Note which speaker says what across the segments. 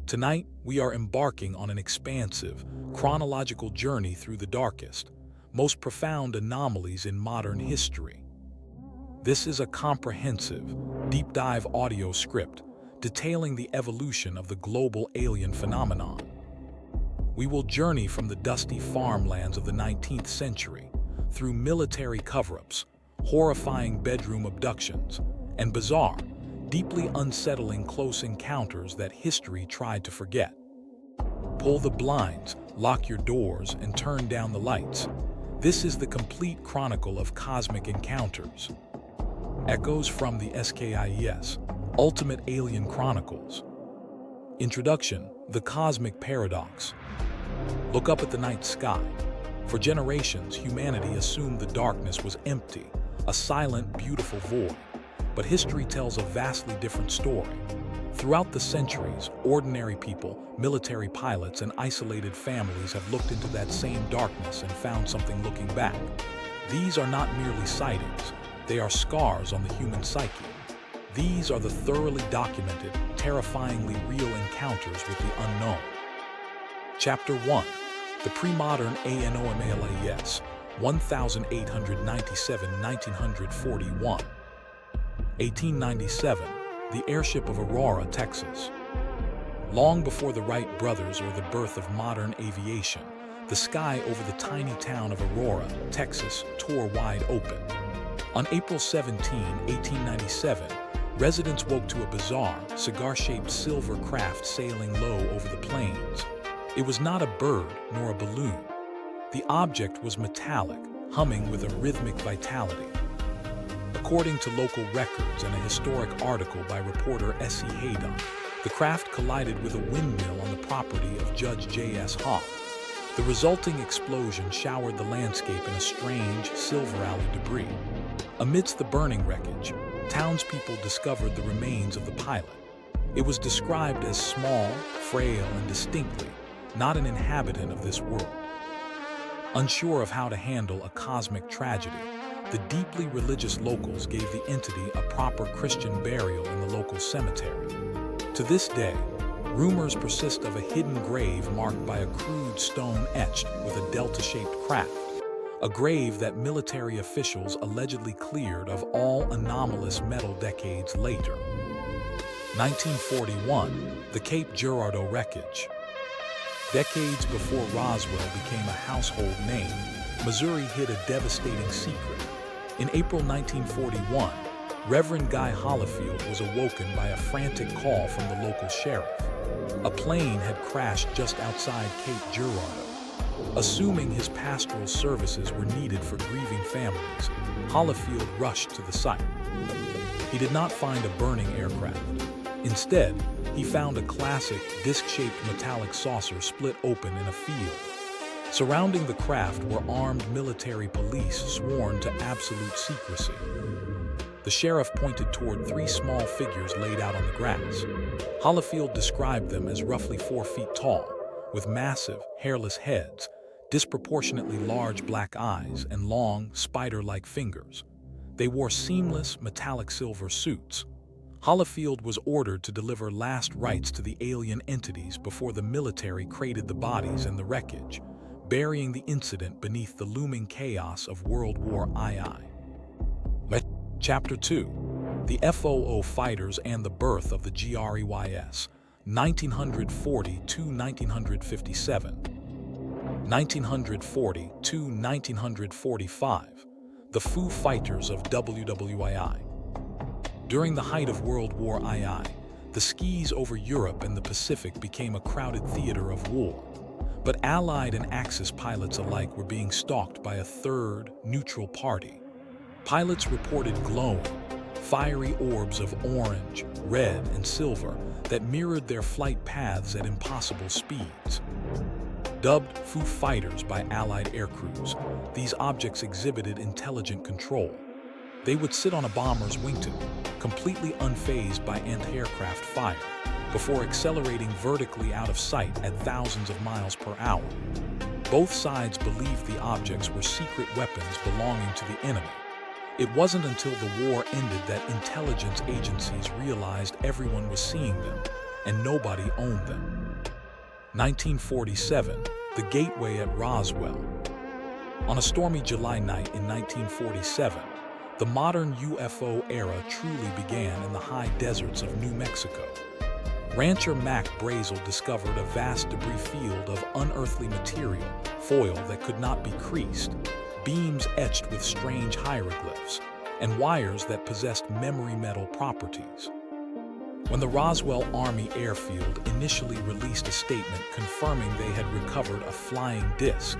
Speaker 1: Tonight, we are embarking on an expansive, chronological journey through the darkest, most profound anomalies in modern history. This is a comprehensive, deep-dive audio script detailing the evolution of the global alien phenomenon. We will journey from the dusty farmlands of the 19th century through military cover-ups, horrifying bedroom abductions, and bizarre, deeply unsettling close encounters that history tried to forget. Pull the blinds, lock your doors, and turn down the lights. This is the complete chronicle of cosmic encounters. Echoes from the SKIES, Ultimate Alien Chronicles. Introduction: The Cosmic Paradox. Look up at the night sky. For generations, humanity assumed the darkness was empty, a silent, beautiful void. But history tells a vastly different story. Throughout the centuries, ordinary people, military pilots, and isolated families have looked into that same darkness and found something looking back. These are not merely sightings. They are scars on the human psyche. These are the thoroughly documented, terrifyingly real encounters with the unknown. Chapter 1. The Pre-Modern Anomalies, 1897–1941. 1897, the airship of Aurora, Texas. Long before the Wright brothers or the birth of modern aviation, the sky over the tiny town of Aurora, Texas, tore wide open. On April 17, 1897, residents woke to a bizarre, cigar-shaped silver craft sailing low over the plains. It was not a bird nor a balloon. The object was metallic, humming with a rhythmic vitality. According to local records and a historic article by reporter S.E. Haydock, the craft collided with a windmill on the property of Judge J.S. Hawk. The resulting explosion showered the landscape in a strange, silver alley debris. Amidst the burning wreckage, townspeople discovered the remains of the pilot. It was described as small, frail, and distinctly not an inhabitant of this world. Unsure of how to handle a cosmic tragedy, the deeply religious locals gave the entity a proper Christian burial in the local cemetery. To this day, rumors persist of a hidden grave marked by a crude stone etched with a delta-shaped craft, a grave that military officials allegedly cleared of all anomalous metal decades later. 1941, the Cape Girardeau wreckage. Decades before Roswell became a household name, Missouri hid a devastating secret. In April 1941, Reverend Guy Hollifield was awoken by a frantic call from the local sheriff. A plane had crashed just outside Cape Girardeau. Assuming his pastoral services were needed for grieving families, Hollifield rushed to the site. He did not find a burning aircraft. Instead, he found a classic, disc-shaped metallic saucer split open in a field. Surrounding the craft were armed military police sworn to absolute secrecy. The sheriff pointed toward three small figures laid out on the grass. Hollifield described them as roughly 4 feet tall, with massive, hairless heads, disproportionately large black eyes, and long, spider-like fingers. They wore seamless, metallic silver suits. Hollifield was ordered to deliver last rites to the alien entities before the military crated the bodies in the wreckage, burying the incident beneath the looming chaos of World War II. Chapter 2. The FOO Fighters and the Birth of the WWII, 1940–1957. 1940–1945. The Foo Fighters of WWII. During the height of World War II, the skies over Europe and the Pacific became a crowded theater of war. But Allied and Axis pilots alike were being stalked by a third, neutral party. Pilots reported glowing, fiery orbs of orange, red, and silver that mirrored their flight paths at impossible speeds. Dubbed Foo Fighters by Allied aircrews, these objects exhibited intelligent control. They would sit on a bomber's wingtip, completely unfazed by anti-aircraft fire, before accelerating vertically out of sight at thousands of miles per hour. Both sides believed the objects were secret weapons belonging to the enemy. It wasn't until the war ended that intelligence agencies realized everyone was seeing them, and nobody owned them. 1947, the gateway at Roswell. On a stormy July night in 1947, the modern UFO era truly began in the high deserts of New Mexico. Rancher Mac Brazel discovered a vast debris field of unearthly material, foil that could not be creased, beams etched with strange hieroglyphs, and wires that possessed memory metal properties. When the Roswell Army Airfield initially released a statement confirming they had recovered a flying disc,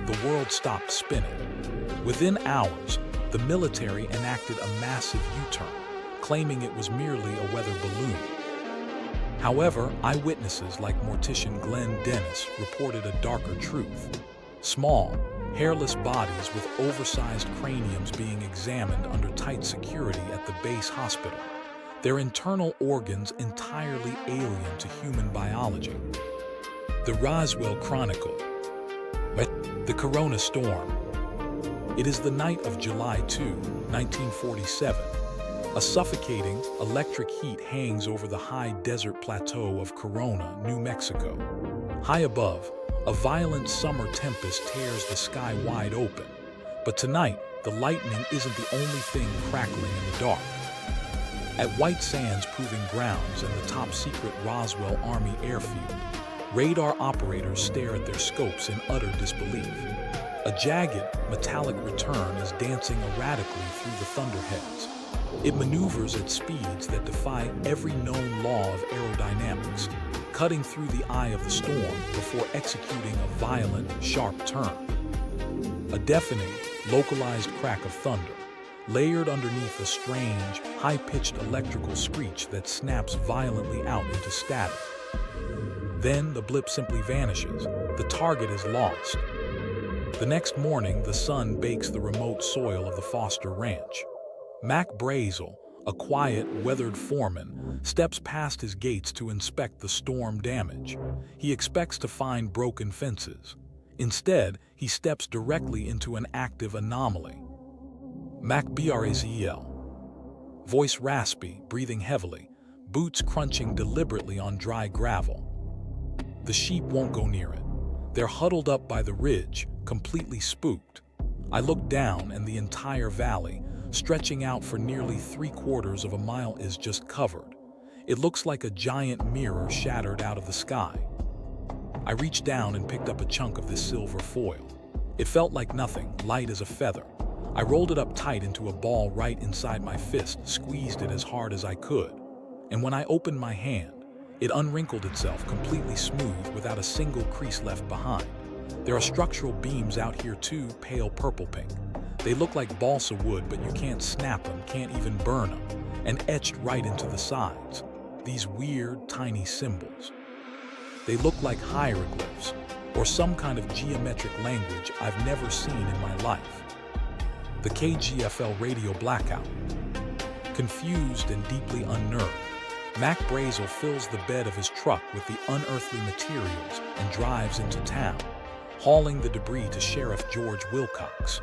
Speaker 1: the world stopped spinning. Within hours, the military enacted a massive U-turn, claiming it was merely a weather balloon. However, eyewitnesses like mortician Glenn Dennis reported a darker truth. Small, hairless bodies with oversized craniums being examined under tight security at the base hospital, their internal organs entirely alien to human biology. The Roswell Chronicle. The Corona Storm. It is the night of July 2, 1947. A suffocating, electric heat hangs over the high desert plateau of Corona, New Mexico. High above, a violent summer tempest tears the sky wide open. But tonight, the lightning isn't the only thing crackling in the dark. At White Sands Proving Grounds and the top-secret Roswell Army Airfield, radar operators stare at their scopes in utter disbelief. A jagged, metallic return is dancing erratically through the thunderheads. It maneuvers at speeds that defy every known law of aerodynamics, cutting through the eye of the storm before executing a violent, sharp turn. A deafening, localized crack of thunder, layered underneath a strange, high-pitched electrical screech that snaps violently out into static. Then the blip simply vanishes. The target is lost. The next morning, the sun bakes the remote soil of the Foster Ranch. Mac Brazel, a quiet, weathered foreman, steps past his gates to inspect the storm damage. He expects to find broken fences. Instead, he steps directly into an active anomaly. Mac Brazel. Voice raspy, breathing heavily, boots crunching deliberately on dry gravel. The sheep won't go near it. They're huddled up by the ridge, completely spooked. I look down and the entire valley, stretching out for nearly 3/4 of a mile, is just covered. It looks like a giant mirror shattered out of the sky. I reached down and picked up a chunk of this silver foil. It felt like nothing, light as a feather. I rolled it up tight into a ball right inside my fist, squeezed it as hard as I could. And when I opened my hand, it unwrinkled itself completely smooth without a single crease left behind. There are structural beams out here too, pale purple-pink. They look like balsa wood, but you can't snap them, can't even burn them, and etched right into the sides. These weird, tiny symbols. They look like hieroglyphs, or some kind of geometric language I've never seen in my life. The KGFL radio blackout. Confused and deeply unnerved, Mac Brazel fills the bed of his truck with the unearthly materials and drives into town, hauling the debris to Sheriff George Wilcox.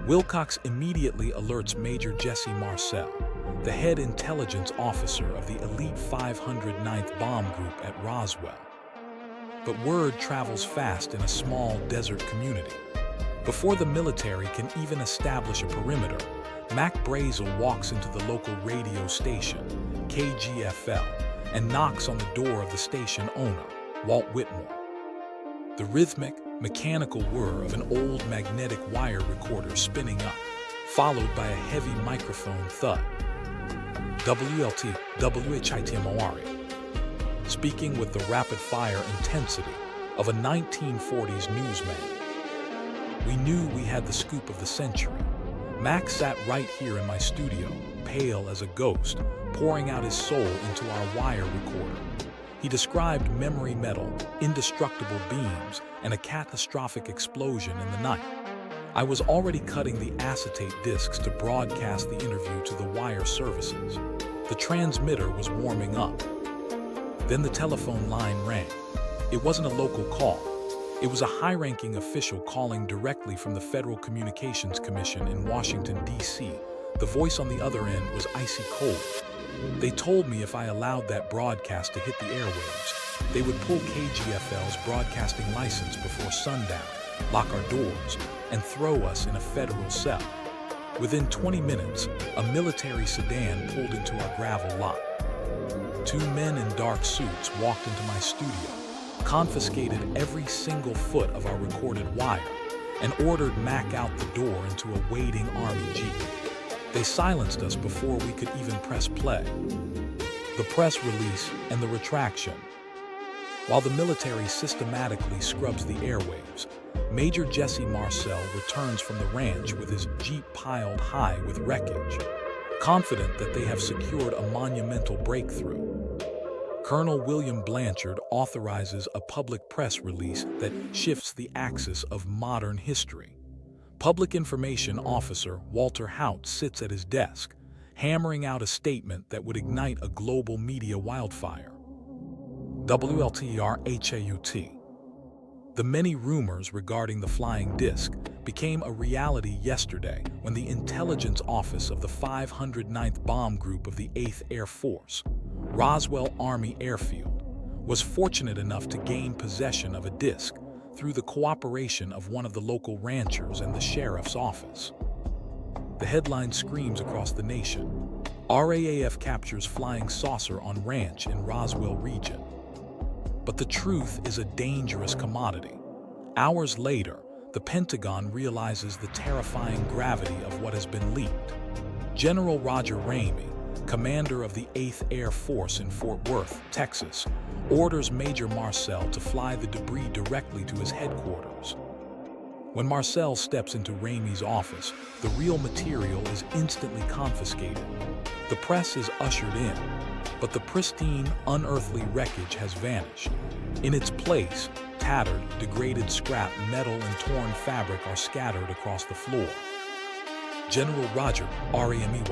Speaker 1: Wilcox immediately alerts Major Jesse Marcel, the head intelligence officer of the elite 509th Bomb Group at Roswell. But word travels fast in a small desert community. Before the military can even establish a perimeter, Mac Brazel walks into the local radio station, KGFL, and knocks on the door of the station owner, Walt Whitmore. The rhythmic, mechanical whir of an old magnetic wire recorder spinning up, followed by a heavy microphone thud. WWII Mawari, speaking with the rapid-fire intensity of a 1940s newsman. We knew we had the scoop of the century. Mac sat right here in my studio, pale as a ghost, pouring out his soul into our wire recorder. He described memory metal, indestructible beams, and a catastrophic explosion in the night. I was already cutting the acetate discs to broadcast the interview to the wire services. The transmitter was warming up. Then the telephone line rang. It wasn't a local call. It was a high-ranking official calling directly from the Federal Communications Commission in Washington, D.C. The voice on the other end was icy cold. They told me if I allowed that broadcast to hit the airwaves, they would pull KGFL's broadcasting license before sundown, lock our doors, and throw us in a federal cell. Within 20 minutes, a military sedan pulled into our gravel lot. Two men in dark suits walked into my studio, confiscated every single foot of our recorded wire, and ordered Mac out the door into a waiting Army Jeep. They silenced us before we could even press play. The press release and the retraction. While the military systematically scrubs the airwaves, Major Jesse Marcel returns from the ranch with his Jeep piled high with wreckage, confident that they have secured a monumental breakthrough. Colonel William Blanchard authorizes a public press release that shifts the axis of modern history. Public Information Officer Walter Haut sits at his desk, hammering out a statement that would ignite a global media wildfire. WLTR-HAUT. The many rumors regarding the flying disc became a reality yesterday when the intelligence office of the 509th Bomb Group of the 8th Air Force, Roswell Army Airfield, was fortunate enough to gain possession of a disc through the cooperation of one of the local ranchers and the sheriff's office. The headline screams across the nation: RAAF captures flying saucer on ranch in Roswell region. But the truth is a dangerous commodity. Hours later, the Pentagon realizes the terrifying gravity of what has been leaked. General Roger Ramey, commander of the 8th Air Force in Fort Worth, Texas, orders Major Marcel to fly the debris directly to his headquarters. When Marcel steps into Ramey's office, the real material is instantly confiscated. The press is ushered in, but the pristine, unearthly wreckage has vanished. In its place, tattered, degraded scrap metal and torn fabric are scattered across the floor. General Roger, RAMEY.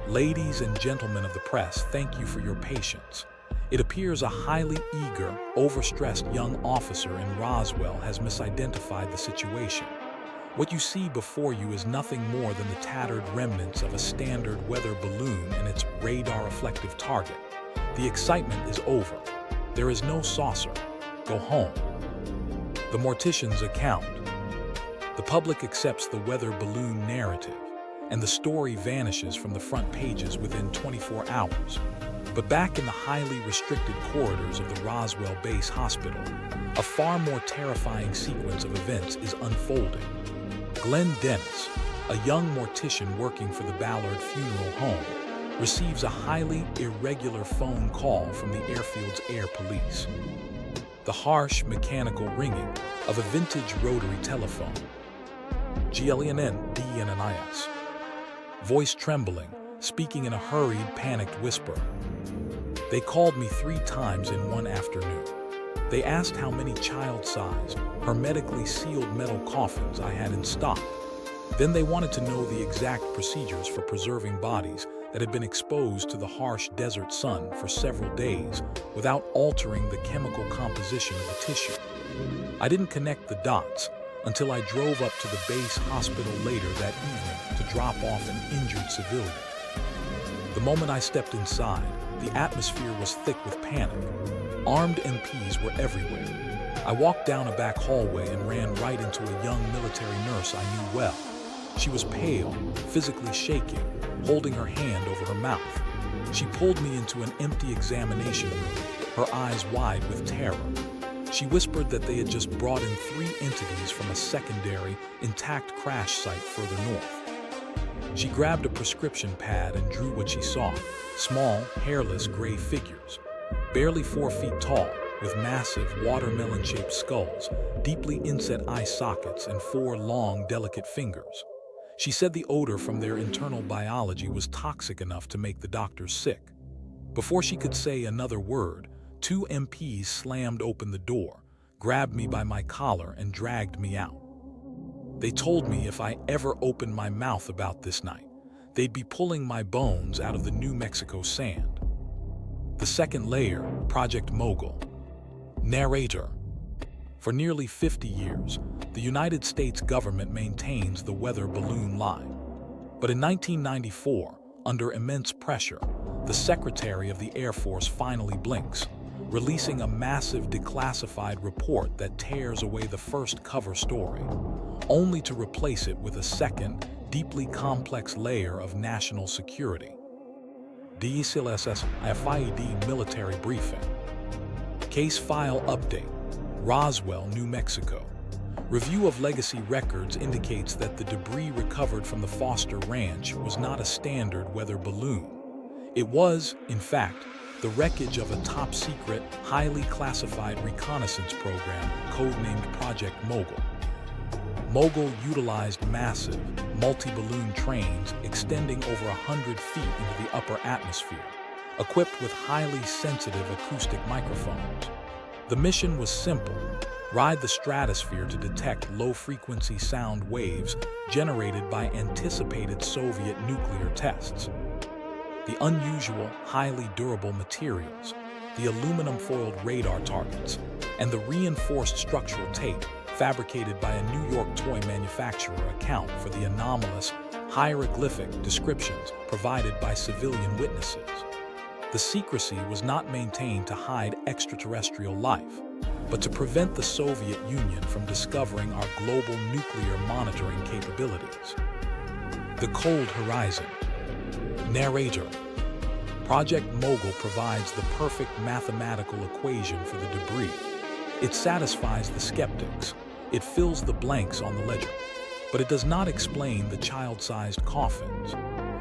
Speaker 1: Ladies and gentlemen of the press, thank you for your patience. It appears a highly eager, overstressed young officer in Roswell has misidentified the situation. What you see before you is nothing more than the tattered remnants of a standard weather balloon and its radar-reflective target. The excitement is over. There is no saucer. Go home. The mortician's account. The public accepts the weather balloon narrative, and the story vanishes from the front pages within 24 hours. But back in the highly restricted corridors of the Roswell Base Hospital, a far more terrifying sequence of events is unfolding. Glenn Dennis, a young mortician working for the Ballard Funeral Home, receives a highly irregular phone call from the airfield's air police. The harsh, mechanical ringing of a vintage rotary telephone. GLENN-DNNIS. Voice trembling, speaking in a hurried, panicked whisper. They called me 3 times in one afternoon. They asked how many child-sized, hermetically sealed metal coffins I had in stock. Then they wanted to know the exact procedures for preserving bodies that had been exposed to the harsh desert sun for several days without altering the chemical composition of the tissue. I didn't connect the dots until I drove up to the base hospital later that evening to drop off an injured civilian. The moment I stepped inside, the atmosphere was thick with panic. Armed MPs were everywhere. I walked down a back hallway and ran right into a young military nurse I knew well. She was pale, physically shaking, holding her hand over her mouth. She pulled me into an empty examination room, her eyes wide with terror. She whispered that they had just brought in 3 entities from a secondary, intact crash site further north. She grabbed a prescription pad and drew what she saw: small, hairless gray figures, barely 4 feet tall, with massive watermelon-shaped skulls, deeply inset eye sockets, and 4 long, delicate fingers. She said the odor from their internal biology was toxic enough to make the doctors sick. Before she could say another word, 2 MPs slammed open the door, grabbed me by my collar, and dragged me out. They told me if I ever opened my mouth about this night, they'd be pulling my bones out of the New Mexico sand. The second layer, Project Mogul. Narrator. For nearly 50 years, the United States government maintains the weather balloon line. But in 1994, under immense pressure, the Secretary of the Air Force finally blinks, releasing a massive declassified report that tears away the first cover story, only to replace it with a second, deeply complex layer of national security. WWII military briefing. Case file update. Roswell, New Mexico. Review of legacy records indicates that the debris recovered from the Foster Ranch was not a standard weather balloon. It was, in fact, the wreckage of a top-secret, highly classified reconnaissance program codenamed Project Mogul. Mogul utilized massive, multi-balloon trains extending over 100 feet into the upper atmosphere, equipped with highly sensitive acoustic microphones. The mission was simple: ride the stratosphere to detect low-frequency sound waves generated by anticipated Soviet nuclear tests. The unusual, highly durable materials, the aluminum-foiled radar targets, and the reinforced structural tape fabricated by a New York toy manufacturer account for the anomalous, hieroglyphic descriptions provided by civilian witnesses. The secrecy was not maintained to hide extraterrestrial life, but to prevent the Soviet Union from discovering our global nuclear monitoring capabilities. The Cold Horizon. Narrator. Project Mogul provides the perfect mathematical equation for the debris. It satisfies the skeptics. It fills the blanks on the ledger. But it does not explain the child-sized coffins.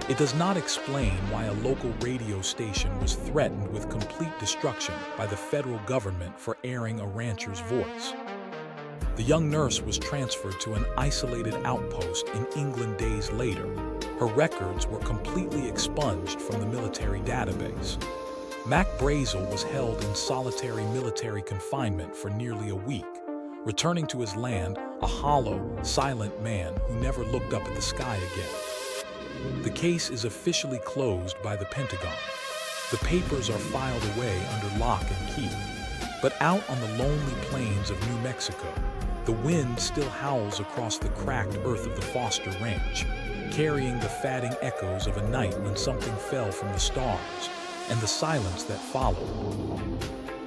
Speaker 1: It does not explain why a local radio station was threatened with complete destruction by the federal government for airing a rancher's voice. The young nurse was transferred to an isolated outpost in England days later. Her records were completely expunged from the military database. Mac Brazel was held in solitary military confinement for nearly a week, returning to his land a hollow, silent man who never looked up at the sky again. The case is officially closed by the Pentagon. The papers are filed away under lock and key. But out on the lonely plains of New Mexico, the wind still howls across the cracked earth of the Foster Ranch, carrying the fatting echoes of a night when something fell from the stars, and the silence that followed.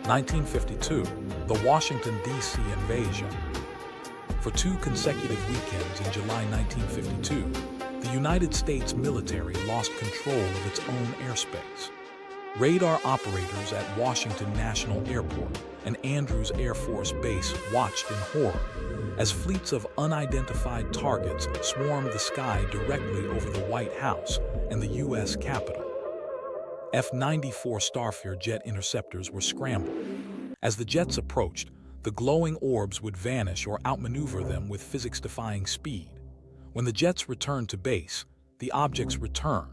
Speaker 1: 1952, the Washington, D.C. invasion. For 2 consecutive weekends in July 1952, the United States military lost control of its own airspace. Radar operators at Washington National Airport and Andrews Air Force Base watched in horror as fleets of unidentified targets swarmed the sky directly over the White House and the U.S. Capitol. F-94 Starfire jet interceptors were scrambled. As the jets approached, the glowing orbs would vanish or outmaneuver them with physics-defying speed. When the jets returned to base, the objects returned.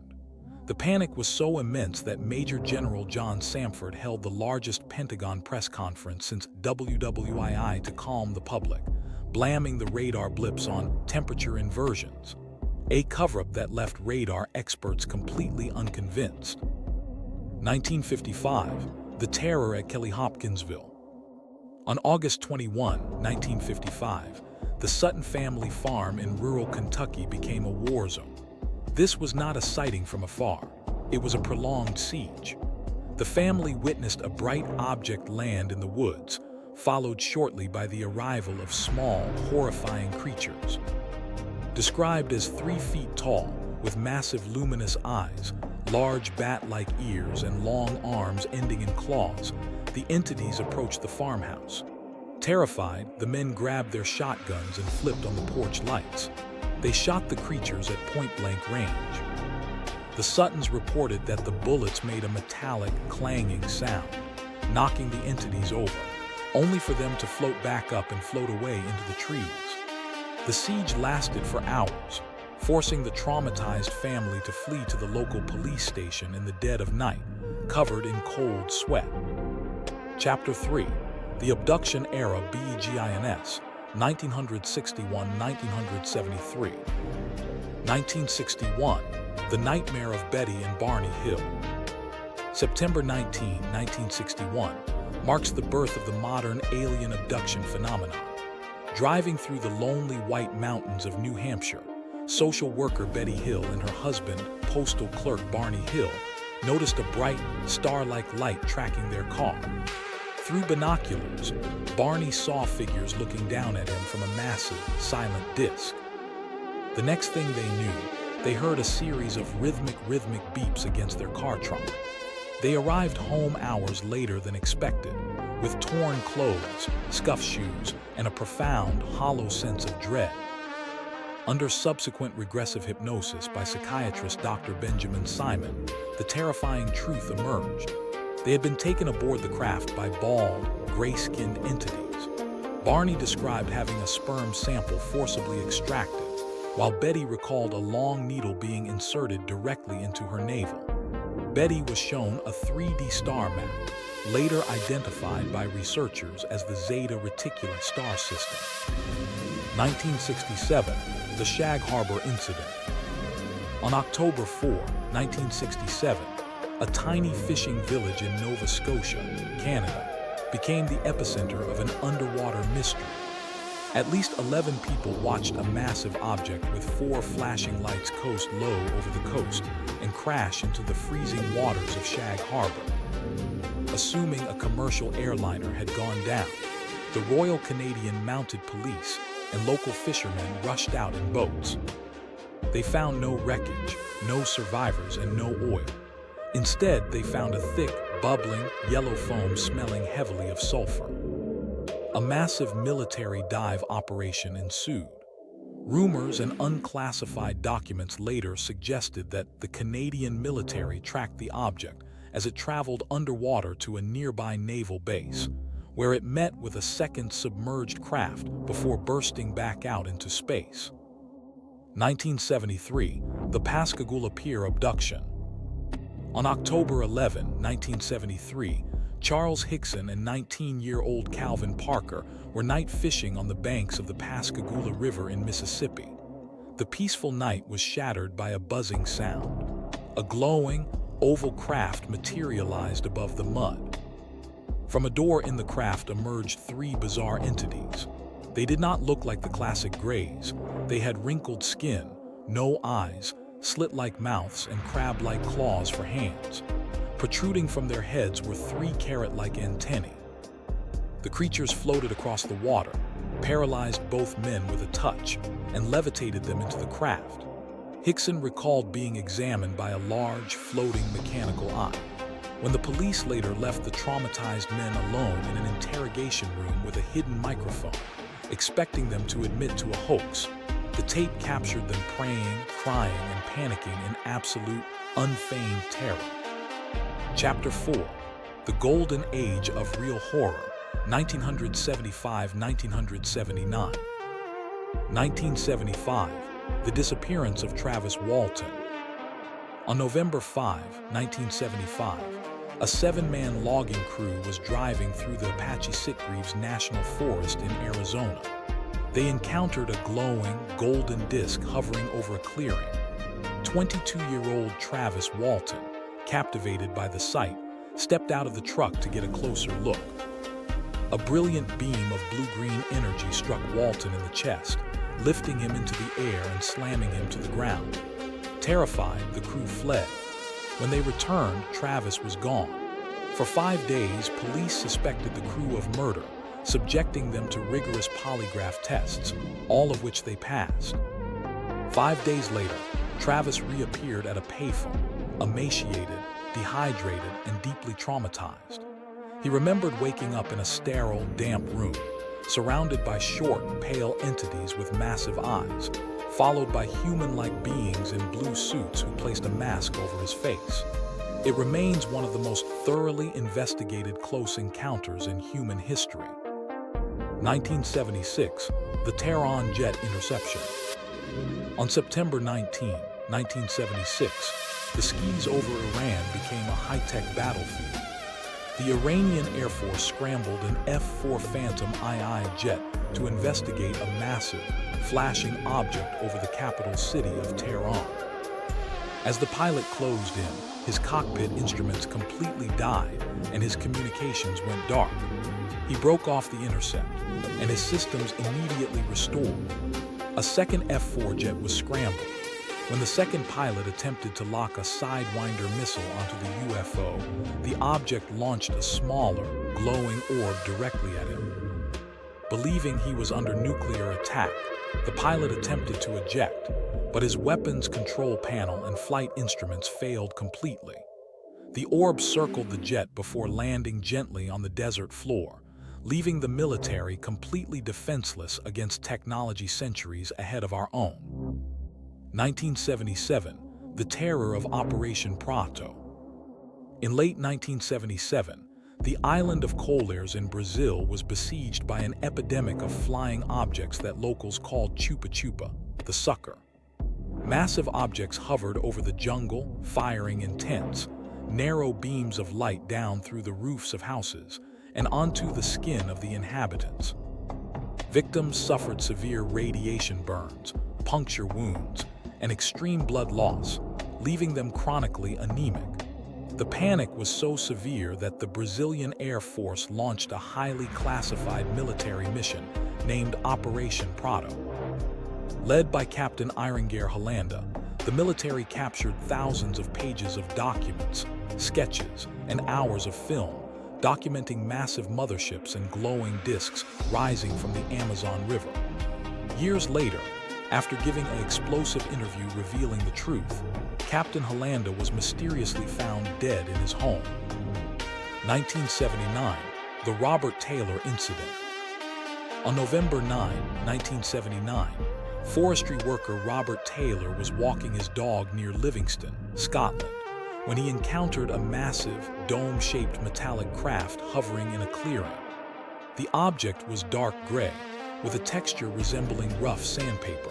Speaker 1: The panic was so immense that Major General John Samford held the largest Pentagon press conference since WWII to calm the public, blaming the radar blips on temperature inversions, a cover-up that left radar experts completely unconvinced. 1955, the terror at Kelly Hopkinsville. On August 21, 1955, the Sutton family farm in rural Kentucky became a war zone. This was not a sighting from afar. It was a prolonged siege. The family witnessed a bright object land in the woods, followed shortly by the arrival of small, horrifying creatures. Described as 3 feet tall, with massive luminous eyes, large bat-like ears, and long arms ending in claws, the entities approached the farmhouse. Terrified, the men grabbed their shotguns and flipped on the porch lights. They shot the creatures at point-blank range. The Suttons reported that the bullets made a metallic, clanging sound, knocking the entities over, only for them to float back up and float away into the trees. The siege lasted for hours, forcing the traumatized family to flee to the local police station in the dead of night, covered in cold sweat. Chapter 3. The Abduction Era BGINS, 1961–1973. 1961, The Nightmare of Betty and Barney Hill. September 19, 1961, marks the birth of the modern alien abduction phenomenon. Driving through the lonely white mountains of New Hampshire, social worker Betty Hill and her husband, postal clerk Barney Hill, noticed a bright, star-like light tracking their car. Through binoculars, Barney saw figures looking down at him from a massive, silent disc. The next thing they knew, they heard a series of rhythmic beeps against their car trunk. They arrived home hours later than expected, with torn clothes, scuffed shoes, and a profound, hollow sense of dread. Under subsequent regressive hypnosis by psychiatrist Dr. Benjamin Simon, the terrifying truth emerged. They had been taken aboard the craft by bald, gray-skinned entities. Barney described having a sperm sample forcibly extracted, while Betty recalled a long needle being inserted directly into her navel. Betty was shown a 3D star map, later identified by researchers as the Zeta Reticuli star system. 1967, the Shag Harbor Incident. On October 4, 1967, a tiny fishing village in Nova Scotia, Canada, became the epicenter of an underwater mystery. At least 11 people watched a massive object with 4 flashing lights coast low over the coast and crash into the freezing waters of Shag Harbor. Assuming a commercial airliner had gone down, the Royal Canadian Mounted Police and local fishermen rushed out in boats. They found no wreckage, no survivors, and no oil. Instead, they found a thick, bubbling, yellow foam smelling heavily of sulfur. A massive military dive operation ensued. Rumors and unclassified documents later suggested that the Canadian military tracked the object as it traveled underwater to a nearby naval base, where it met with a second submerged craft before bursting back out into space. 1973, the Pascagoula Pier Abduction. On October 11, 1973, Charles Hickson and 19-year-old Calvin Parker were night fishing on the banks of the Pascagoula River in Mississippi. The peaceful night was shattered by a buzzing sound. A glowing, oval craft materialized above the mud. From a door in the craft emerged 3 bizarre entities. They did not look like the classic grays. They had wrinkled skin, no eyes, slit-like mouths, and crab-like claws for hands. Protruding from their heads were 3 carrot-like antennae. The creatures floated across the water, paralyzed both men with a touch, and levitated them into the craft. Hickson recalled being examined by a large, floating mechanical eye. When the police later left the traumatized men alone in an interrogation room with a hidden microphone, expecting them to admit to a hoax, the tape captured them praying, crying, and panicking in absolute, unfeigned terror. Chapter 4. The Golden Age of Real Horror, 1975-1979. 1975. The disappearance of Travis Walton. On November 5, 1975, a 7-man logging crew was driving through the Apache Sitgreaves National Forest in Arizona. They encountered a glowing, golden disc hovering over a clearing. 22-year-old Travis Walton, captivated by the sight, stepped out of the truck to get a closer look. A brilliant beam of blue-green energy struck Walton in the chest, lifting him into the air and slamming him to the ground. Terrified, the crew fled. When they returned, Travis was gone. For 5 days, police suspected the crew of murder, subjecting them to rigorous polygraph tests, all of which they passed. 5 days later, Travis reappeared at a payphone, emaciated, dehydrated, and deeply traumatized. He remembered waking up in a sterile, damp room, surrounded by short, pale entities with massive eyes, followed by human-like beings in blue suits who placed a mask over his face. It remains one of the most thoroughly investigated close encounters in human history. 1976, the Tehran jet interception. On September 19, 1976, the skies over Iran became a high-tech battlefield. The Iranian Air Force scrambled an F-4 Phantom II jet to investigate a massive, flashing object over the capital city of Tehran. As the pilot closed in, his cockpit instruments completely died and his communications went dark. He broke off the intercept, and his systems immediately restored. A second F-4 jet was scrambled. When the second pilot attempted to lock a Sidewinder missile onto the UFO, the object launched a smaller, glowing orb directly at him. Believing he was under nuclear attack, the pilot attempted to eject, but his weapons control panel and flight instruments failed completely. The orb circled the jet before landing gently on the desert floor, leaving the military completely defenseless against technology centuries ahead of our own. 1977, the terror of Operation Prato. In late 1977, the island of Coleiros in Brazil was besieged by an epidemic of flying objects that locals called chupa-chupa, the sucker. Massive objects hovered over the jungle, firing in tents, narrow beams of light down through the roofs of houses and onto the skin of the inhabitants. Victims suffered severe radiation burns, puncture wounds, and extreme blood loss, leaving them chronically anemic. The panic was so severe that the Brazilian Air Force launched a highly classified military mission named Operation Prato. Led by Captain Iringar Holanda, the military captured thousands of pages of documents, sketches, and hours of film, documenting massive motherships and glowing discs rising from the Amazon River. Years later, after giving an explosive interview revealing the truth, Captain Holanda was mysteriously found dead in his home. 1979, the Robert Taylor Incident. On November 9, 1979, forestry worker Robert Taylor was walking his dog near Livingston, Scotland, when he encountered a massive, dome-shaped metallic craft hovering in a clearing. The object was dark gray, with a texture resembling rough sandpaper.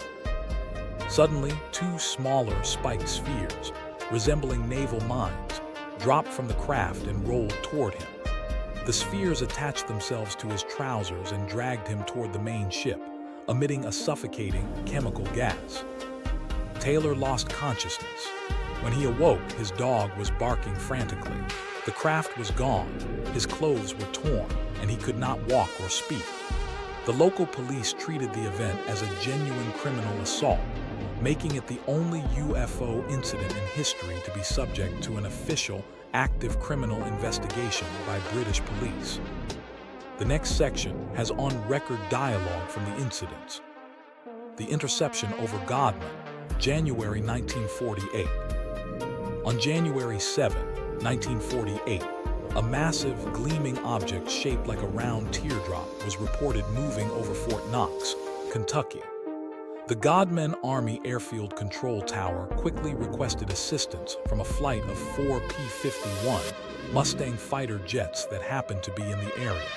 Speaker 1: Suddenly, two smaller spiked spheres, resembling naval mines, dropped from the craft and rolled toward him. The spheres attached themselves to his trousers and dragged him toward the main ship, emitting a suffocating chemical gas. Taylor lost consciousness. When he awoke, his dog was barking frantically. The craft was gone, his clothes were torn, and he could not walk or speak. The local police treated the event as a genuine criminal assault, making it the only UFO incident in history to be subject to an official, active criminal investigation by British police. The next section has on-record dialogue from the incidents. The interception over Godman, January 1948. On January 7, 1948, a massive, gleaming object shaped like a round teardrop was reported moving over Fort Knox, Kentucky. The Godman Army Airfield Control Tower quickly requested assistance from a flight of 4 P-51 Mustang fighter jets that happened to be in the area.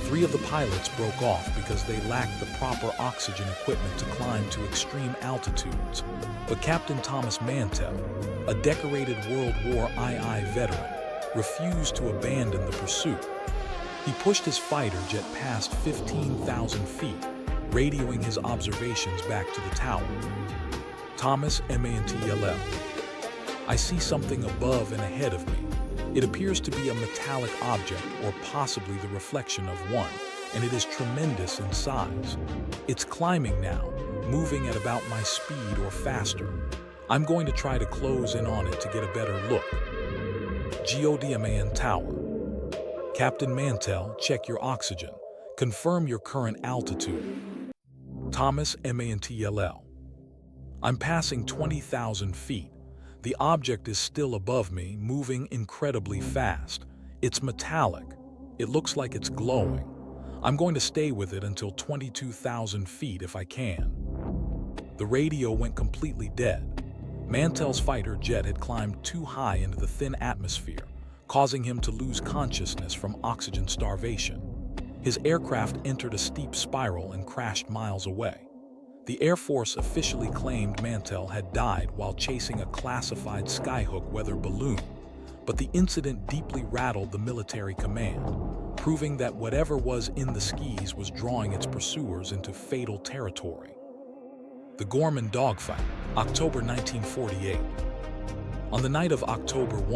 Speaker 1: 3 of the pilots broke off because they lacked the proper oxygen equipment to climb to extreme altitudes, but Captain Thomas Mantell, a decorated World War II veteran, refused to abandon the pursuit. He pushed his fighter jet past 15,000 feet, radioing his observations back to the tower. Thomas, Mantell. I see something above and ahead of me. It appears to be a metallic object or possibly the reflection of one, and it is tremendous in size. It's climbing now, moving at about my speed or faster. I'm going to try to close in on it to get a better look. Geodiaman Tower. Captain Mantell, check your oxygen. Confirm your current altitude. Thomas, Mantell. I'm passing 20,000 feet. The object is still above me, moving incredibly fast. It's metallic. It looks like it's glowing. I'm going to stay with it until 22,000 feet if I can. The radio went completely dead. Mantell's fighter jet had climbed too high into the thin atmosphere, causing him to lose consciousness from oxygen starvation. His aircraft entered a steep spiral and crashed miles away. The Air Force officially claimed Mantell had died while chasing a classified skyhook weather balloon, but the incident deeply rattled the military command, proving that whatever was in the skis was drawing its pursuers into fatal territory. The Gorman Dogfight, October 1948. On the night of October 1,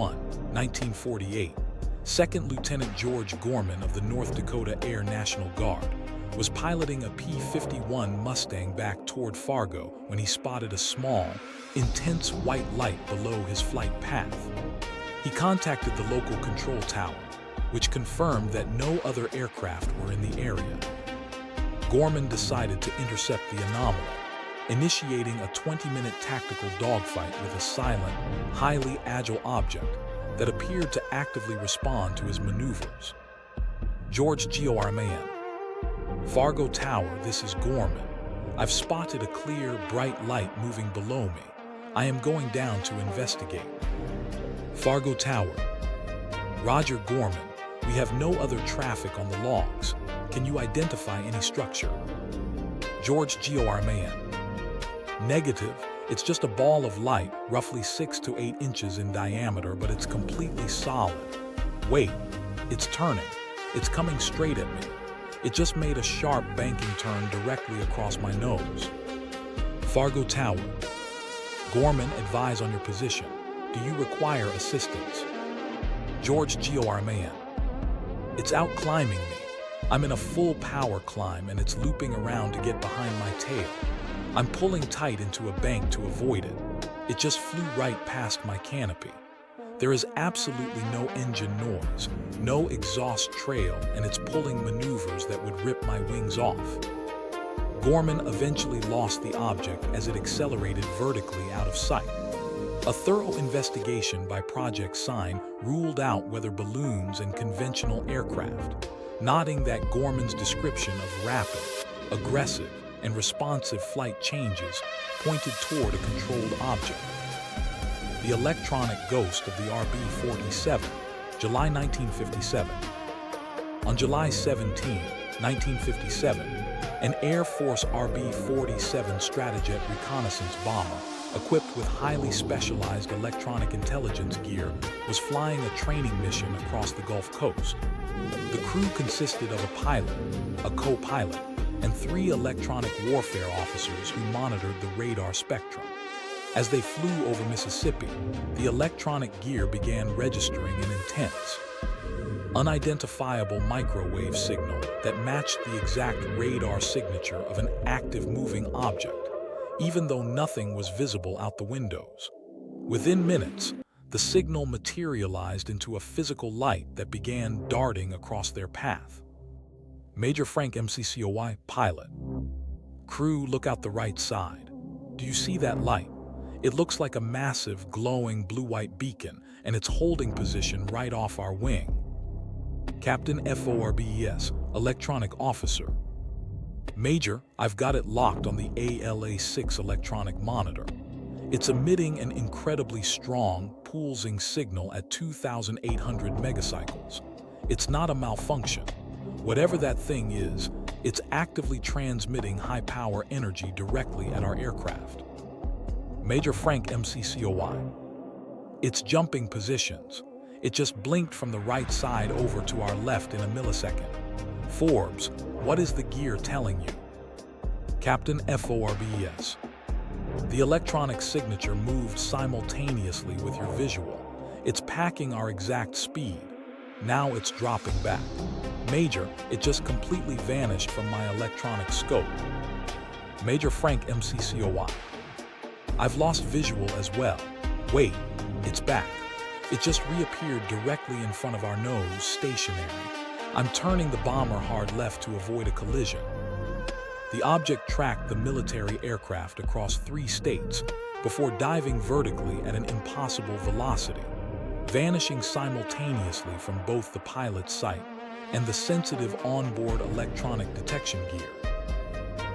Speaker 1: 1948, 2nd Lieutenant George Gorman of the North Dakota Air National Guard, was piloting a P-51 Mustang back toward Fargo when he spotted a small, intense white light below his flight path. He contacted the local control tower, which confirmed that no other aircraft were in the area. Gorman decided to intercept the anomaly, initiating a 20-minute tactical dogfight with a silent, highly agile object that appeared to actively respond to his maneuvers. George Gorman. Fargo Tower, this is Gorman. I've spotted a clear, bright light moving below me. I am going down to investigate. Fargo Tower. Roger, Gorman. We have no other traffic on the logs. Can you identify any structure? George Gorman. Negative. It's just a ball of light, roughly 6 to 8 inches in diameter, but it's completely solid. Wait, it's turning. It's coming straight at me. It just made a sharp banking turn directly across my nose. Fargo Tower. Gorman, advise on your position. Do you require assistance? George Gorman. It's out climbing me. I'm in a full power climb and it's looping around to get behind my tail. I'm pulling tight into a bank to avoid it. It just flew right past my canopy. There is absolutely no engine noise, no exhaust trail, and it's pulling maneuvers that would rip my wings off. Gorman eventually lost the object as it accelerated vertically out of sight. A thorough investigation by Project Sign ruled out whether balloons and conventional aircraft, noting that Gorman's description of rapid, aggressive, and responsive flight changes pointed toward a controlled object. The electronic ghost of the RB-47, July 1957. On July 17, 1957, an Air Force RB-47 Stratojet reconnaissance bomber equipped with highly specialized electronic intelligence gear was flying a training mission across the Gulf Coast. The crew consisted of a pilot, a co-pilot, and 3 electronic warfare officers who monitored the radar spectrum. As they flew over Mississippi, the electronic gear began registering an intense, unidentifiable microwave signal that matched the exact radar signature of an active moving object, even though nothing was visible out the windows. Within minutes, the signal materialized into a physical light that began darting across their path. Major Frank MCCOY, pilot. Crew, look out the right side. Do you see that light? It looks like a massive, glowing blue-white beacon, and it's holding position right off our wing. Captain FORBES, electronic officer. Major, I've got it locked on the ALA-6 electronic monitor. It's emitting an incredibly strong, pulsing signal at 2,800 megacycles. It's not a malfunction. Whatever that thing is, it's actively transmitting high-power energy directly at our aircraft. Major Frank MCCOY. It's jumping positions. It just blinked from the right side over to our left in a millisecond. Forbes, what is the gear telling you? Captain FORBES. The electronic signature moved simultaneously with your visual. It's packing our exact speed. Now it's dropping back. Major, it just completely vanished from my electronic scope. Major Frank MCCOY. I've lost visual as well. Wait, it's back. It just reappeared directly in front of our nose, stationary. I'm turning the bomber hard left to avoid a collision. The object tracked the military aircraft across 3 states before diving vertically at an impossible velocity, vanishing simultaneously from both the pilot's sight and the sensitive onboard electronic detection gear.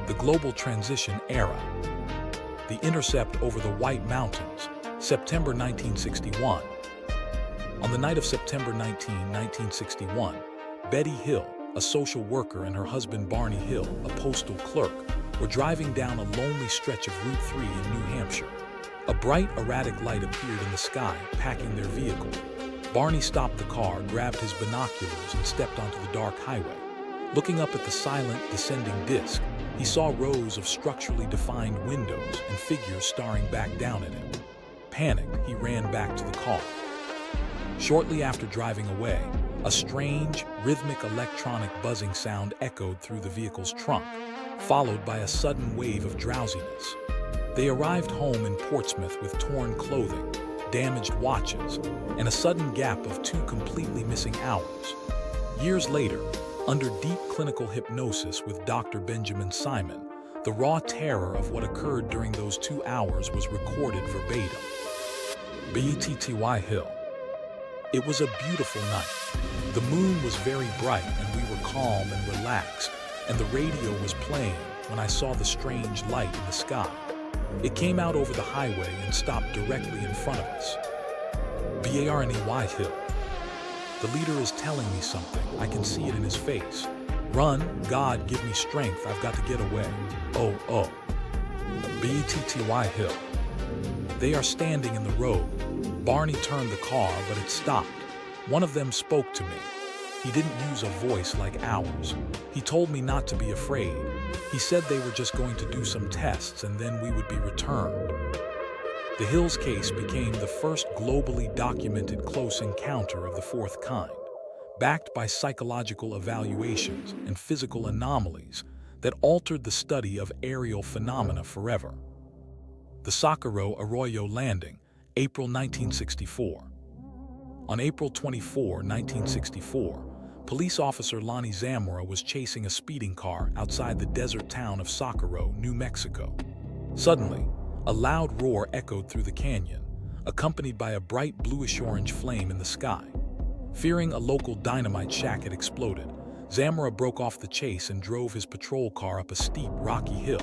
Speaker 1: The global transition era. The intercept over the White Mountains, September 1961. On the night of September 19, 1961, Betty Hill, a social worker, and her husband Barney Hill, a postal clerk, were driving down a lonely stretch of Route 3 in New Hampshire. A bright, erratic light appeared in the sky, packing their vehicle. Barney stopped the car, grabbed his binoculars, and stepped onto the dark highway. Looking up at the silent, descending disk, he saw rows of structurally defined windows and figures staring back down at him. Panicked, he ran back to the car. Shortly after driving away, A strange, rhythmic electronic buzzing sound echoed through the vehicle's trunk, followed by a sudden wave of drowsiness. They arrived home in Portsmouth with torn clothing, damaged watches, and a sudden gap of 2 completely missing hours. Years later, under deep clinical hypnosis with Dr. Benjamin Simon, the raw terror of what occurred during those 2 hours was recorded verbatim. BTTY Hill. It was a beautiful night. The moon was very bright and we were calm and relaxed, and the radio was playing when I saw the strange light in the sky. It came out over the highway and stopped directly in front of us. BARNEY Hill. The leader is telling me something. I can see it in his face. Run, God, give me strength. I've got to get away. Oh. BTTY Hill. They are standing in the road. Barney turned the car, but it stopped. One of them spoke to me. He didn't use a voice like ours. He told me not to be afraid. He said they were just going to do some tests and then we would be returned. The Hills case became the first globally documented close encounter of the fourth kind, backed by psychological evaluations and physical anomalies that altered the study of aerial phenomena forever. The Socorro Arroyo landing, April 1964. On April 24, 1964, police officer Lonnie Zamora was chasing a speeding car outside the desert town of Socorro, New Mexico. Suddenly, a loud roar echoed through the canyon, accompanied by a bright bluish-orange flame in the sky. Fearing a local dynamite shack had exploded, Zamora broke off the chase and drove his patrol car up a steep, rocky hill.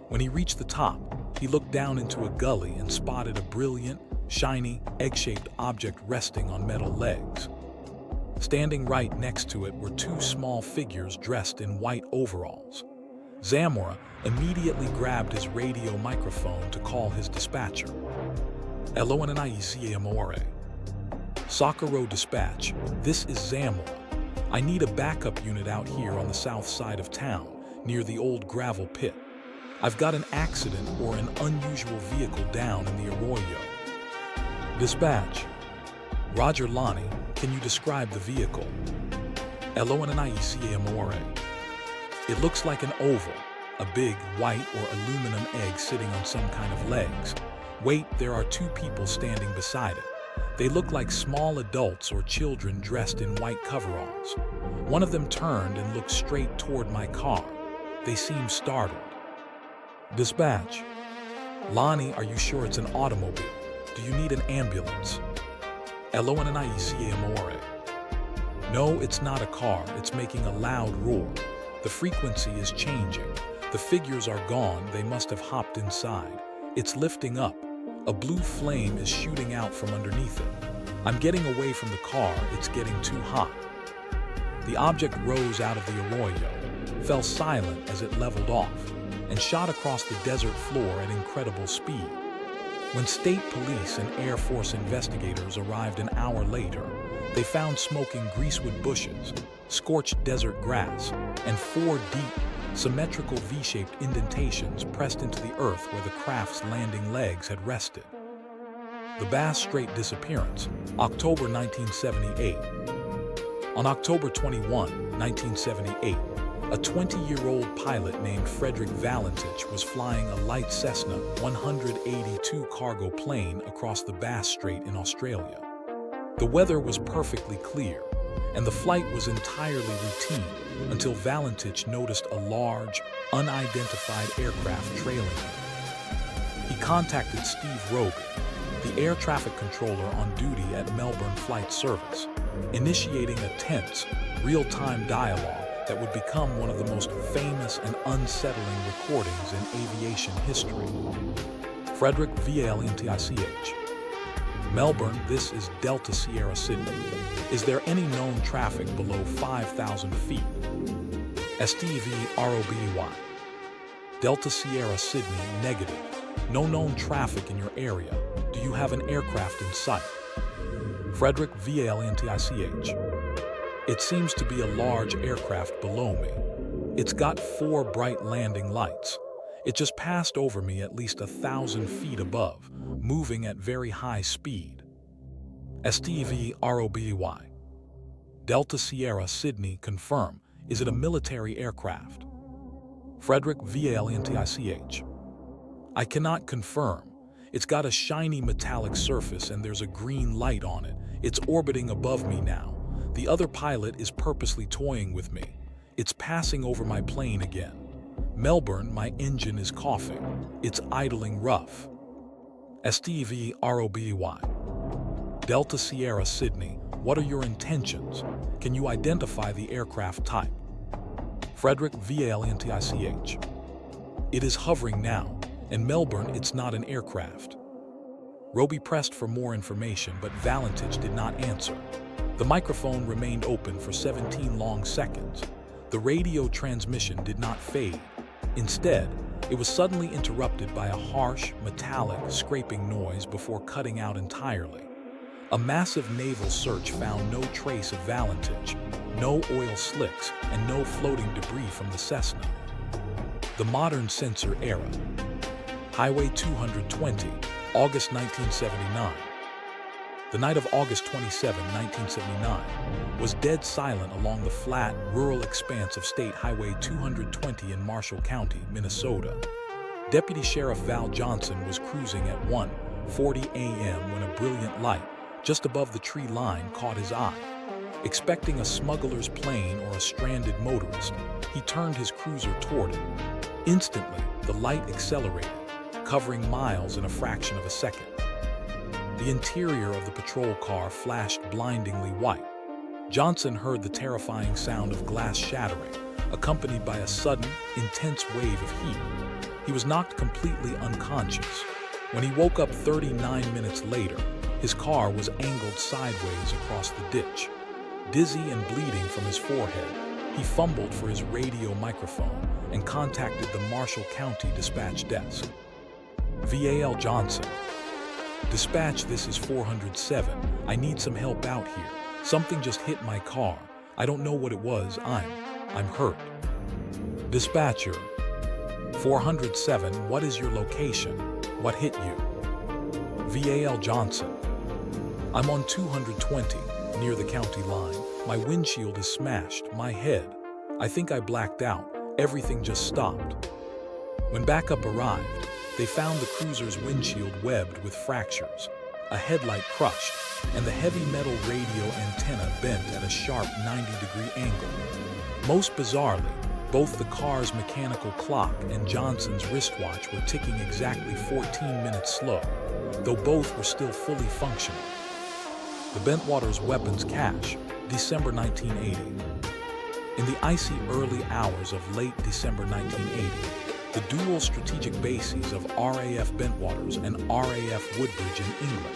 Speaker 1: When he reached the top, he looked down into a gully and spotted a brilliant, shiny, egg-shaped object resting on metal legs. Standing right next to it were 2 small figures dressed in white overalls. Zamora immediately grabbed his radio microphone to call his dispatcher. Zamora. Socorro Dispatch, this is Zamora. I need a backup unit out here on the south side of town, near the old gravel pit. I've got an accident or an unusual vehicle down in the arroyo. Dispatch. Roger Lonnie, can you describe the vehicle? Zamora. It looks like an oval, a big white or aluminum egg sitting on some kind of legs. Wait, there are 2 people standing beside it. They look like small adults or children dressed in white coveralls. One of them turned and looked straight toward my car. They seemed startled. Dispatch. Lonnie, are you sure it's an automobile? Do you need an ambulance? Zamora. No, it's not a car. It's making a loud roar. The frequency is changing. The figures are gone. They must have hopped inside. It's lifting up. A blue flame is shooting out from underneath it. I'm getting away from the car. It's getting too hot. The object rose out of the arroyo, fell silent as it leveled off, and shot across the desert floor at incredible speed. When state police and Air Force investigators arrived an hour later, they found smoking greasewood bushes, scorched desert grass, and 4 deep, symmetrical V-shaped indentations pressed into the earth where the craft's landing legs had rested. The Bass Strait disappearance, October 1978. On October 21, 1978, a 20-year-old pilot named Frederick Valentich was flying a light Cessna 182 cargo plane across the Bass Strait in Australia. The weather was perfectly clear, and the flight was entirely routine until Valentich noticed a large, unidentified aircraft trailing him. He contacted Steve Roby, the air traffic controller on duty at Melbourne Flight Service, initiating a tense, real-time dialogue that would become one of the most famous and unsettling recordings in aviation history. Frederick VALNTICH. Melbourne, this is Delta Sierra Sydney. Is there any known traffic below 5,000 feet? STV ROBY. Delta Sierra Sydney, negative. No known traffic in your area. Do you have an aircraft in sight? Frederick VALNTICH. It seems to be a large aircraft below me. It's got 4 bright landing lights. It just passed over me at least 1,000 feet above, moving at very high speed. STV ROBY. Delta Sierra Sydney confirm. Is it a military aircraft? Frederick VALNTICH. I cannot confirm. It's got a shiny metallic surface and there's a green light on it. It's orbiting above me now. The other pilot is purposely toying with me. It's passing over my plane again. Melbourne, my engine is coughing. It's idling rough. STVROBY. Delta Sierra Sydney, what are your intentions? Can you identify the aircraft type? Frederick VALNTICH. It is hovering now. In Melbourne, it's not an aircraft. Roby pressed for more information, but Valentich did not answer. The microphone remained open for 17 long seconds. The radio transmission did not fade. Instead, it was suddenly interrupted by a harsh, metallic, scraping noise before cutting out entirely. A massive naval search found no trace of Valentich, no oil slicks, and no floating debris from the Cessna. The modern sensor era. Highway 220, August 1979. The night of August 27, 1979, was dead silent along the flat, rural expanse of State Highway 220 in Marshall County, Minnesota. Deputy Sheriff Val Johnson was cruising at 1:40 a.m. when a brilliant light, just above the tree line, caught his eye. Expecting a smuggler's plane or a stranded motorist, he turned his cruiser toward it. Instantly, the light accelerated, covering miles in a fraction of a second. The interior of the patrol car flashed blindingly white. Johnson heard the terrifying sound of glass shattering, accompanied by a sudden, intense wave of heat. He was knocked completely unconscious. When he woke up 39 minutes later, his car was angled sideways across the ditch. Dizzy and bleeding from his forehead, he fumbled for his radio microphone and contacted the Marshall County Dispatch Desk. VAL Johnson. Dispatch, this is 407. I need some help out here. Something just hit my car. I don't know what it was. I'm hurt. Dispatcher. 407, what is your location? What hit you? VAL Johnson. I'm on 220, near the county line. My windshield is smashed, my head. I think I blacked out. Everything just stopped. When backup arrived, they found the cruiser's windshield webbed with fractures, a headlight crushed, and the heavy metal radio antenna bent at a sharp 90-degree angle. Most bizarrely, both the car's mechanical clock and Johnson's wristwatch were ticking exactly 14 minutes slow, though both were still fully functional. The Bentwaters weapons cache, December 1980. In the icy early hours of late December 1980, the dual strategic bases of RAF Bentwaters and RAF Woodbridge in England,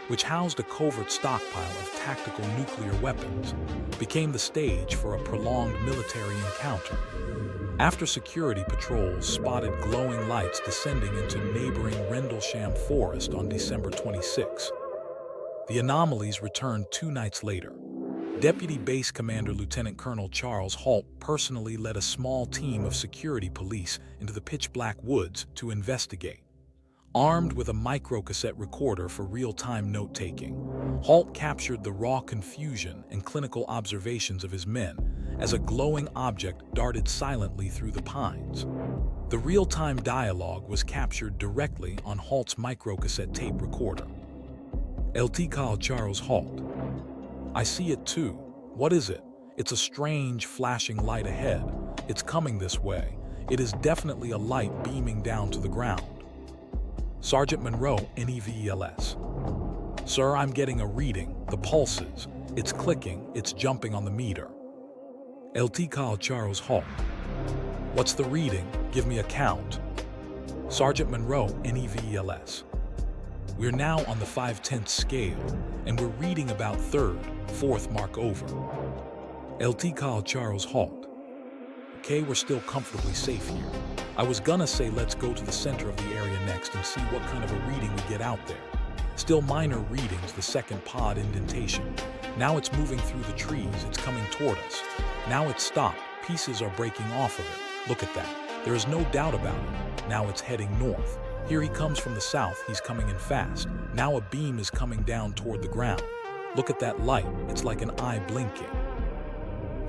Speaker 1: which housed a covert stockpile of tactical nuclear weapons, became the stage for a prolonged military encounter. After security patrols spotted glowing lights descending into neighboring Rendlesham Forest on December 26, the anomalies returned 2 nights later. Deputy Base Commander Lieutenant Colonel Charles Halt personally led a small team of security police into the pitch-black woods to investigate. Armed with a microcassette recorder for real-time note-taking, Halt captured the raw confusion and clinical observations of his men as a glowing object darted silently through the pines. The real-time dialogue was captured directly on Halt's microcassette tape recorder. LT Col Charles Halt. I see it too. What is it? It's a strange, flashing light ahead. It's coming this way. It is definitely a light beaming down to the ground. Sergeant Monroe, NEVELS. Sir, I'm getting a reading. The pulses. It's clicking. It's jumping on the meter. LT Col Charles Halt. What's the reading? Give me a count. Sergeant Monroe, NEVELS. We're now on the 5/10 scale, and we're reading about 3rd, 4th mark over. LT Col Charles Halt. Okay, we're still comfortably safe here. I was gonna say let's go to the center of the area next and see what kind of a reading we get out there. Still minor readings, the 2nd pod indentation. Now it's moving through the trees, it's coming toward us. Now it's stopped, pieces are breaking off of it. Look at that. There is no doubt about it. Now it's heading north. Here he comes from the south, he's coming in fast. Now a beam is coming down toward the ground. Look at that light, it's like an eye blinking.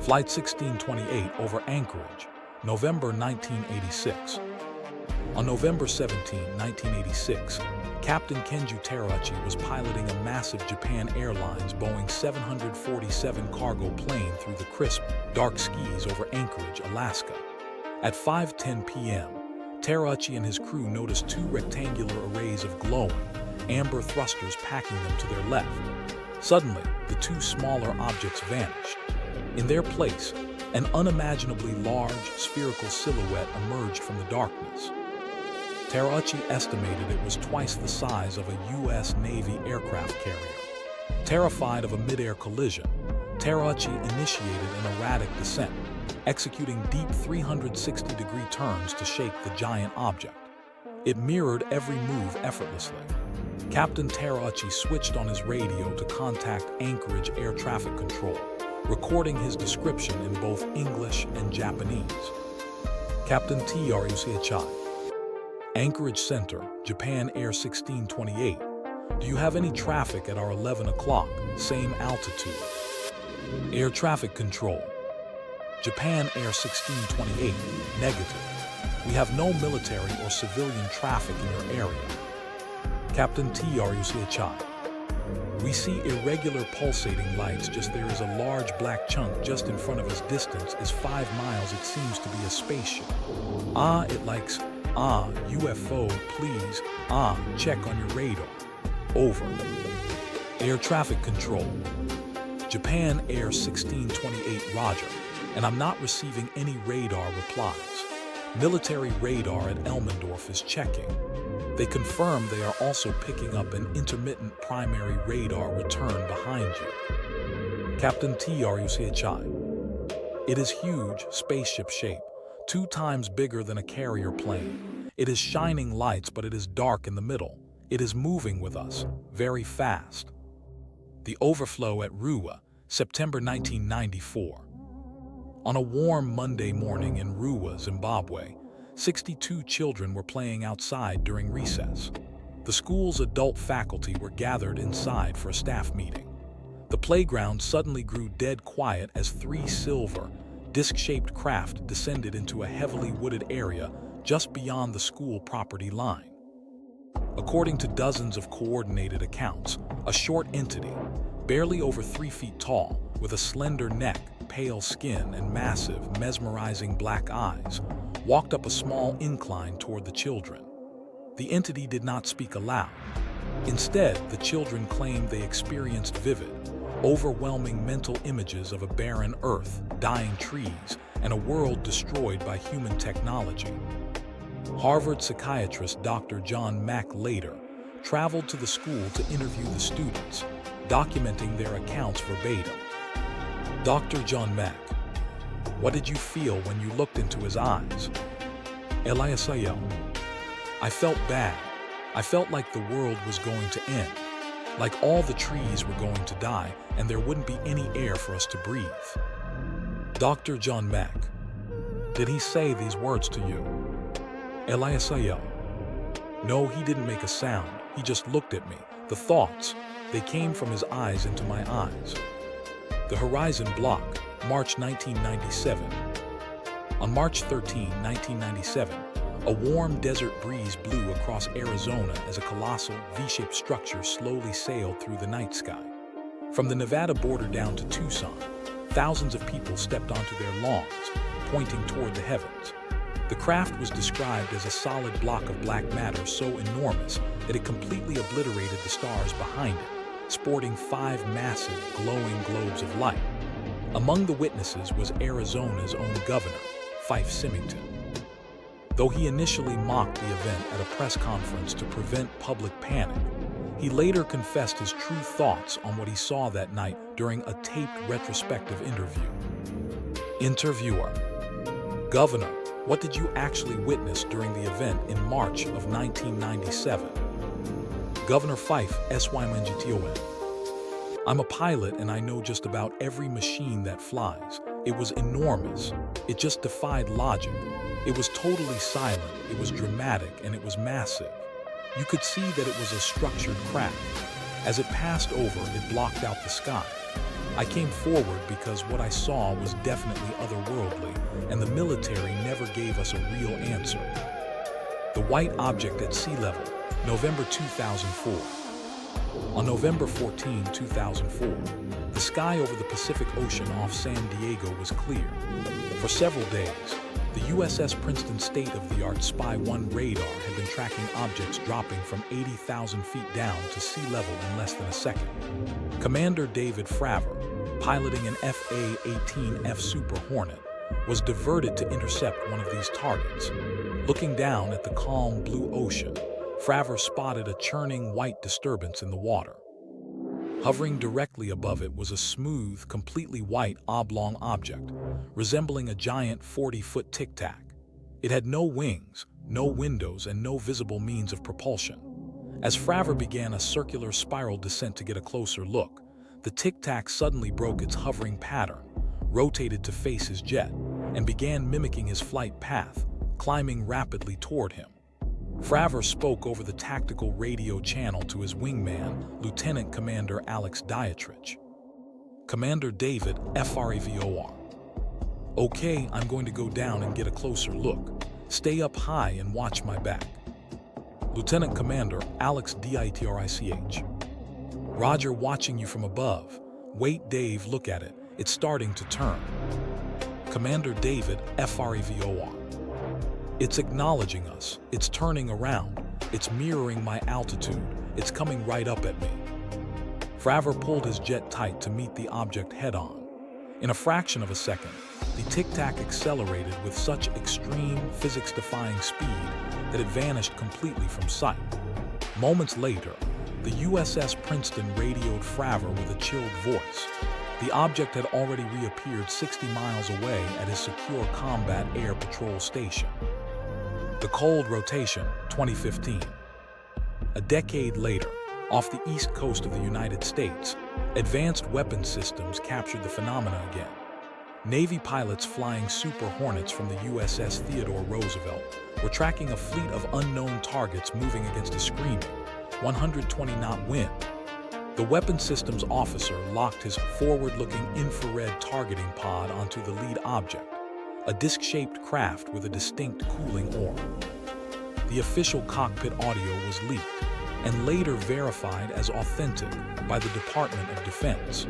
Speaker 1: Flight 1628 over Anchorage, November 1986. On November 17, 1986, Captain Kenju Terauchi was piloting a massive Japan Airlines Boeing 747 cargo plane through the crisp, dark skies over Anchorage, Alaska. At 5:10 p.m., Terauchi and his crew noticed two rectangular arrays of glowing, amber thrusters packing them to their left. Suddenly, the two smaller objects vanished. In their place, an unimaginably large, spherical silhouette emerged from the darkness. Terauchi estimated it was twice the size of a U.S. Navy aircraft carrier. Terrified of a mid-air collision, Terauchi initiated an erratic descent, executing deep 360-degree turns to shake the giant object. It mirrored every move effortlessly. Captain Terauchi switched on his radio to contact Anchorage Air Traffic Control, recording his description in both English and Japanese. Captain Terauchi, Anchorage Center, Japan Air 1628. Do you have any traffic at our 11 o'clock, same altitude? Air Traffic Control, Japan Air 1628, negative. We have no military or civilian traffic in your area. Captain Terauchi, we see irregular pulsating lights, just there is a large black chunk just in front of us. Distance is 5 miles. It seems to be a spaceship. It likes, UFO, please, check on your radar. Over. Air Traffic Control, Japan Air 1628, roger, and I'm not receiving any radar replies. Military radar at Elmendorf is checking. They confirm they are also picking up an intermittent primary radar return behind you. Captain Terauchi, it is huge, spaceship shape, 2 times bigger than a carrier plane. It is shining lights, but it is dark in the middle. It is moving with us, very fast. The overflow at Ruwa, September 1994. On a warm Monday morning in Ruwa, Zimbabwe, 62 children were playing outside during recess. The school's adult faculty were gathered inside for a staff meeting. The playground suddenly grew dead quiet as 3 silver, disc-shaped craft descended into a heavily wooded area just beyond the school property line. According to dozens of coordinated accounts, a short entity, barely over 3 feet tall, with a slender neck, pale skin, and massive, mesmerizing black eyes, walked up a small incline toward the children. The entity did not speak aloud. Instead, the children claimed they experienced vivid, overwhelming mental images of a barren earth, dying trees, and a world destroyed by human technology. Harvard psychiatrist Dr. John Mack later traveled to the school to interview the students, documenting their accounts verbatim. Dr. John Mack, what did you feel when you looked into his eyes? Eliasayo, I felt bad. I felt like the world was going to end, like all the trees were going to die and there wouldn't be any air for us to breathe. Dr. John Mack, did he say these words to you? Eliasayo, no, he didn't make a sound. He just looked at me. The thoughts, they came from his eyes into my eyes. The Horizon Block, March 1997. On March 13, 1997, a warm desert breeze blew across Arizona as a colossal V-shaped structure slowly sailed through the night sky. From the Nevada border down to Tucson, thousands of people stepped onto their lawns, pointing toward the heavens. The craft was described as a solid block of black matter so enormous that it completely obliterated the stars behind it, sporting 5 massive, glowing globes of light. Among the witnesses was Arizona's own governor, Fife Symington. Though he initially mocked the event at a press conference to prevent public panic, he later confessed his true thoughts on what he saw that night during a taped retrospective interview. Interviewer: Governor, what did you actually witness during the event in March of 1997? Governor Fife Symington: I'm a pilot and I know just about every machine that flies. It was enormous. It just defied logic. It was totally silent, it was dramatic, and it was massive. You could see that it was a structured craft. As it passed over, it blocked out the sky. I came forward because what I saw was definitely otherworldly, and the military never gave us a real answer. The white object at sea level, November 2004. On November 14, 2004, the sky over the Pacific Ocean off San Diego was clear. For several days, the USS Princeton state-of-the-art Spy-1 radar had been tracking objects dropping from 80,000 feet down to sea level in less than a second. Commander David Fravor, piloting an FA-18F Super Hornet, was diverted to intercept one of these targets. Looking down at the calm blue ocean, Fravor spotted a churning white disturbance in the water. Hovering directly above it was a smooth, completely white oblong object, resembling a giant 40-foot tic-tac. It had no wings, no windows, and no visible means of propulsion. As Fravor began a circular spiral descent to get a closer look, the tic-tac suddenly broke its hovering pattern, rotated to face his jet, and began mimicking his flight path, climbing rapidly toward him. Fravor spoke over the tactical radio channel to his wingman, Lieutenant Commander Alex Dietrich. Commander David, FRAVOR. Okay, I'm going to go down and get a closer look. Stay up high and watch my back. Lieutenant Commander Alex Dietrich. Roger, watching you from above. Wait, Dave, look at it. It's starting to turn. Commander David, FRAVOR. It's acknowledging us. It's turning around. It's mirroring my altitude. It's coming right up at me. Fravor pulled his jet tight to meet the object head-on. In a fraction of a second, the tic-tac accelerated with such extreme, physics-defying speed that it vanished completely from sight. Moments later, the USS Princeton radioed Fravor with a chilled voice. The object had already reappeared 60 miles away at his secure combat air patrol station. The Cold Rotation, 2015. A decade later, off the east coast of the United States, advanced weapons systems captured the phenomena again. Navy pilots flying Super Hornets from the USS Theodore Roosevelt were tracking a fleet of unknown targets moving against a screaming 120-knot wind. The weapons systems officer locked his forward-looking infrared targeting pod onto the lead object, a disc-shaped craft with a distinct cooling aura. The official cockpit audio was leaked and later verified as authentic by the Department of Defense.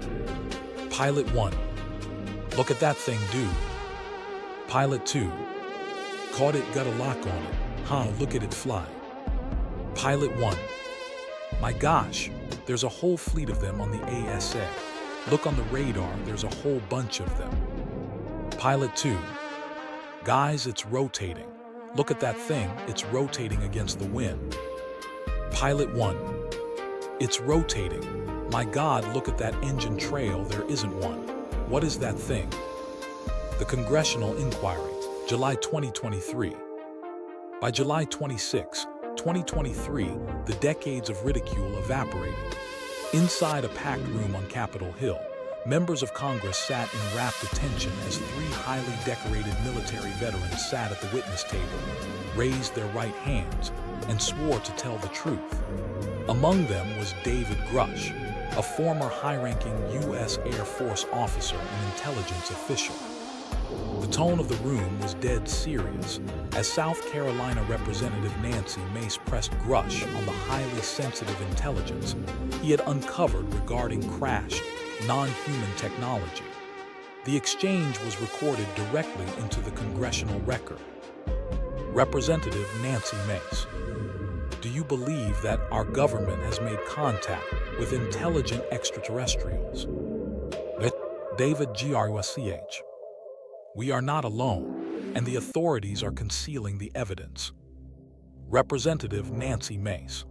Speaker 1: Pilot 1. Look at that thing, dude. Pilot 2. Caught it, got a lock on it. Huh, look at it fly. Pilot 1. My gosh, there's a whole fleet of them on the ASA. Look on the radar, there's a whole bunch of them. Pilot 2. Guys, it's rotating. Look at that thing, it's rotating against the wind. Pilot 1. It's rotating. My God, look at that engine trail, there isn't one. What is that thing? The Congressional Inquiry, July 2023. By July 26, 2023, the decades of ridicule evaporated. Inside a packed room on Capitol Hill, members of Congress sat in rapt attention as three highly decorated military veterans sat at the witness table, raised their right hands, and swore to tell the truth. Among them was David Grush, a former high-ranking U.S. Air Force officer and intelligence official. The tone of the room was dead serious as South Carolina Representative Nancy Mace pressed Grush on the highly sensitive intelligence he had uncovered regarding crashed, non-human technology. The exchange was recorded directly into the congressional record. Representative Nancy Mace. Do you believe that our government has made contact with intelligent extraterrestrials? David Grush. We are not alone, and the authorities are concealing the evidence. Representative Nancy Mace.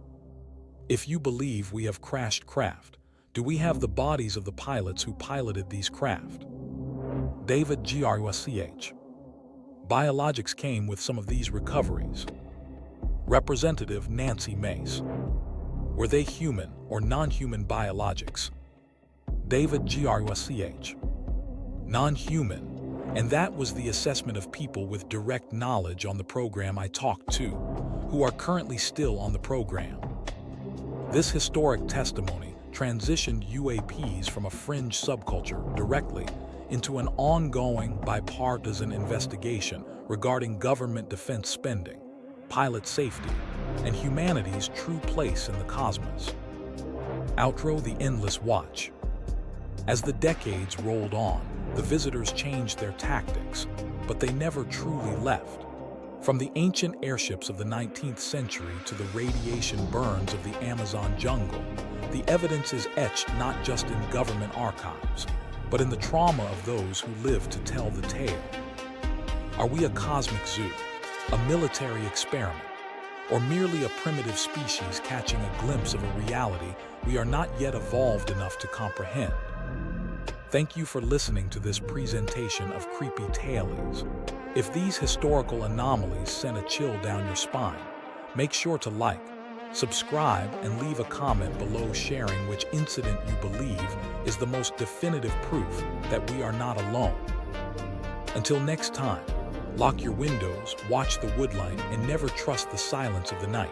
Speaker 1: If you believe we have crashed craft, do we have the bodies of the pilots who piloted these craft? David Grush. Biologics came with some of these recoveries. Representative Nancy Mace. Were they human or non-human biologics? David Grush. Non-human, and that was the assessment of people with direct knowledge on the program I talked to, who are currently still on the program. This historic testimony transitioned UAPs from a fringe subculture directly into an ongoing bipartisan investigation regarding government defense spending, pilot safety, and humanity's true place in the cosmos. Outro: The Endless Watch. As the decades rolled on, the visitors changed their tactics, but they never truly left. From the ancient airships of the 19th century to the radiation burns of the Amazon jungle, the evidence is etched not just in government archives, but in the trauma of those who live to tell the tale. Are we a cosmic zoo, a military experiment, or merely a primitive species catching a glimpse of a reality we are not yet evolved enough to comprehend? Thank you for listening to this presentation of Creepy Tailies. If these historical anomalies sent a chill down your spine, make sure to like, subscribe, and leave a comment below sharing which incident you believe is the most definitive proof that we are not alone. Until next time, lock your windows, watch the woodline, and never trust the silence of the night.